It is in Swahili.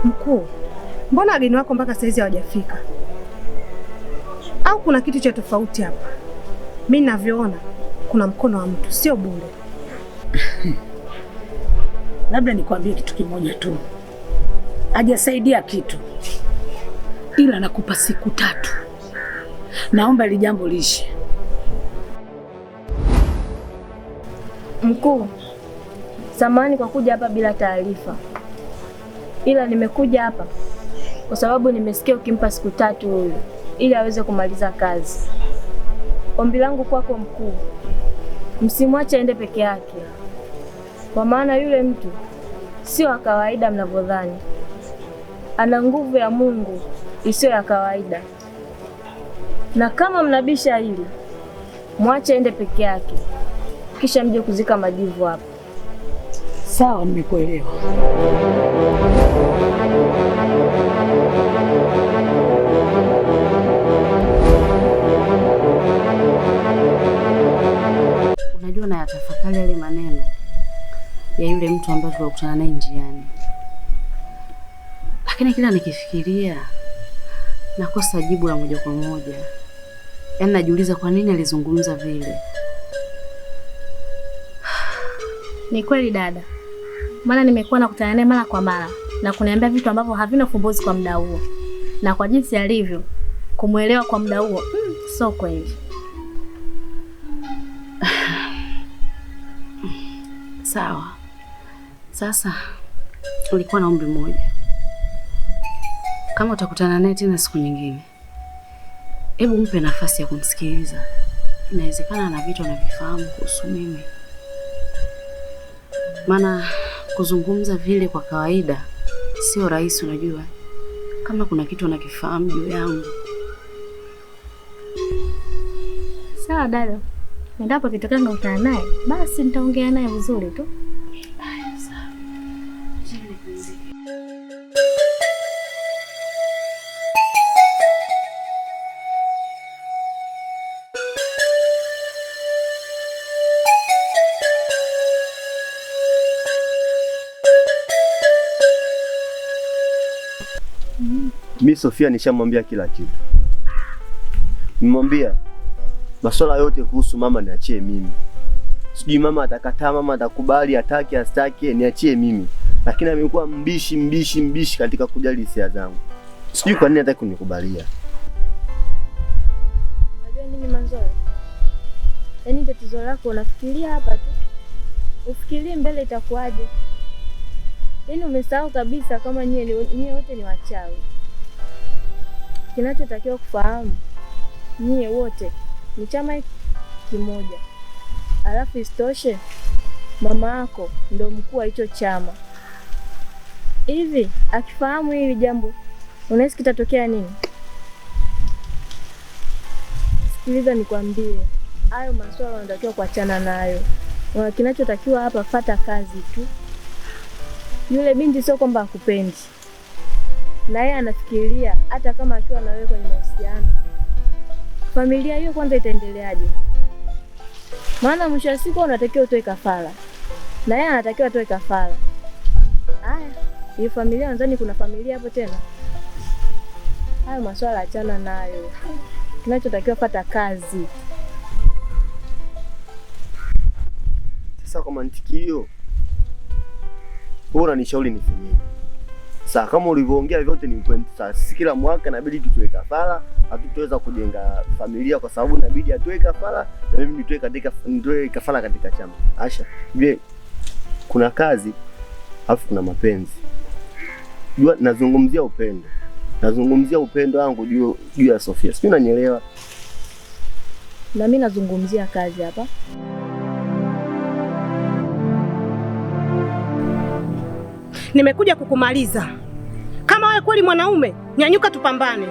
Mkuu, mbona wageni wako mpaka saizi hawajafika? Au kuna kitu cha tofauti hapa? Mimi ninavyoona kuna mkono wa mtu, sio bure. Labda nikwambie kitu kimoja tu, hajasaidia kitu, ila nakupa siku 3. Naomba ili jambo liishe. Mkuu, samahani kwa kuja hapa bila taarifa, ila nimekuja hapa kwa sababu nimesikia ukimpa siku 3 huyu ili aweze kumaliza kazi. Ombi langu kwako mkuu, msimwache aende peke yake, kwa maana yule mtu sio wa kawaida mnavyodhani. Ana nguvu ya Mungu isiyo ya kawaida, na kama mnabisha hili, mwache aende peke yake, kisha mje kuzika majivu hapa. Sawa, nimekuelewa. Unajua, na yatafakari yale maneno ya yule mtu ambaye tulikutana naye njiani, lakini kila nikifikiria nakosa jibu la moja kwa moja. Yaani najiuliza kwa nini alizungumza vile. Ni kweli dada, maana nimekuwa nakutana naye mara kwa mara na kuniambia vitu ambavyo havina ufumbuzi kwa muda huo, na kwa jinsi alivyo kumuelewa kwa muda huo sio kweli. Sawa. Sasa ulikuwa na ombi moja. Kama utakutana naye tena siku nyingine, hebu mpe nafasi ya kumsikiliza. Inawezekana ana vitu anavifahamu kuhusu mimi. Maana kuzungumza vile kwa kawaida sio rahisi, unajua. Kama kuna kitu anakifahamu juu yangu. Sawa dada, endapo kitokea nikutana naye, basi nitaongea naye vizuri tu. Mimi Sofia nishamwambia kila kitu. Nimwambia masuala yote kuhusu mama niachie mimi. Sijui mama atakataa, mama atakubali, ataki astaki, niachie mimi. Lakini amekuwa mbishi katika kujali hisia zangu. Sijui kwa nini hataki kunikubalia. Unajua nini Manzole? Yaani tatizo lako unafikiria hapa tu. Ufikirie mbele itakuwaje. Yaani umesahau kabisa kama nyie wote ni wachawi. Kinachotakiwa kufahamu, nyie wote ni chama kimoja. Alafu isitoshe mama yako ndo mkuu wa hicho chama. Hivi akifahamu hili jambo, unahisi kitatokea nini? Sikiliza nikwambie, hayo masuala unatakiwa kuachana nayo. Kinachotakiwa hapa, fata kazi tu. Yule binti sio kwamba akupendi, na yeye anafikiria hata kama akiwa na wewe kwenye mahusiano, familia hiyo kwanza itaendeleaje? Maana mwisho wa siku unatakiwa utoe kafara, na yeye anatakiwa atoe kafara. Haya, hiyo familia nadhani kuna familia hapo tena. Hayo masuala achana nayo. Kinachotakiwa fata kazi. Sasa kwa mantiki hiyo, wewe unanishauri nifanye. Sasa kama ulivyoongea vyote ni kweli. Sasa sisi kila mwaka inabidi tutoe kafara, hatutaweza kujenga familia kwa sababu inabidi atoe kafara na mimi nitoe kafara katika chama. Asha, je, kuna kazi alafu kuna mapenzi. Jua nazungumzia upendo. Nazungumzia upendo wangu juu ya Sofia. Sio, unanielewa? Na mimi nazungumzia kazi hapa. Nimekuja kukumaliza. Kama wewe kweli mwanaume, nyanyuka tupambane.